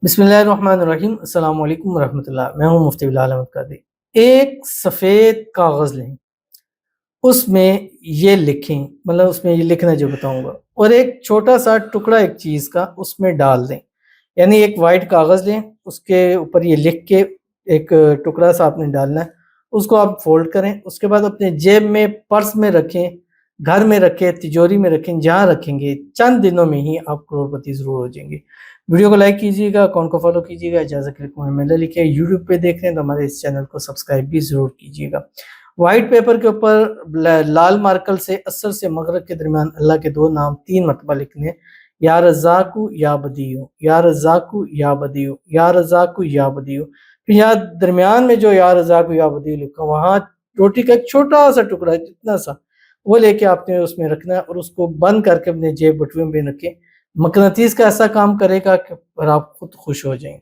بسم اللہ الرحمن الرحیم، السلام علیکم ورحمۃ اللہ۔ میں ہوں مفتی بلال احمد قادری۔ ایک سفید کاغذ لیں، اس میں یہ لکھیں، مطلب اس میں یہ لکھنا جو بتاؤں گا، اور ایک چھوٹا سا ٹکڑا ایک چیز کا اس میں ڈال دیں۔ یعنی ایک وائٹ کاغذ لیں، اس کے اوپر یہ لکھ کے ایک ٹکڑا سا آپ نے ڈالنا ہے، اس کو آپ فولڈ کریں۔ اس کے بعد اپنے جیب میں، پرس میں رکھیں، گھر میں رکھیں، تجوری میں رکھیں، جہاں رکھیں گے چند دنوں میں ہی آپ کروڑ پتی ضرور ہو جائیں گے۔ ویڈیو کو لائک کیجیے گا، اکاؤنٹ کو فالو کیجیے گا، اجازت کے لیے کمنٹ میں لکھیں۔ یوٹیوب پہ دیکھ رہے ہیں تو ہمارے اس چینل کو سبسکرائب بھی ضرور کیجیے گا۔ وائٹ پیپر کے اوپر لال مارکر سے اثر سے مغرب کے درمیان اللہ کے دو نام 3 مرتبہ لکھنے: یا رزاقو یا بدیو، یا رزاقو یا بدیو، یا رزاقو یا بدیو۔ پھر یہاں درمیان میں جو یا رزاقو یا بدیو لکھا، وہاں روٹی کا ایک چھوٹا سا ٹکڑا ہے، اتنا سا، وہ لے کے آپ نے اس میں رکھنا ہے، اور اس کو بند کر کے اپنے جیب بٹوے میں رکھیں۔ مقناطیس کا ایسا کام کرے گا کہ آپ خود خوش ہو جائیں۔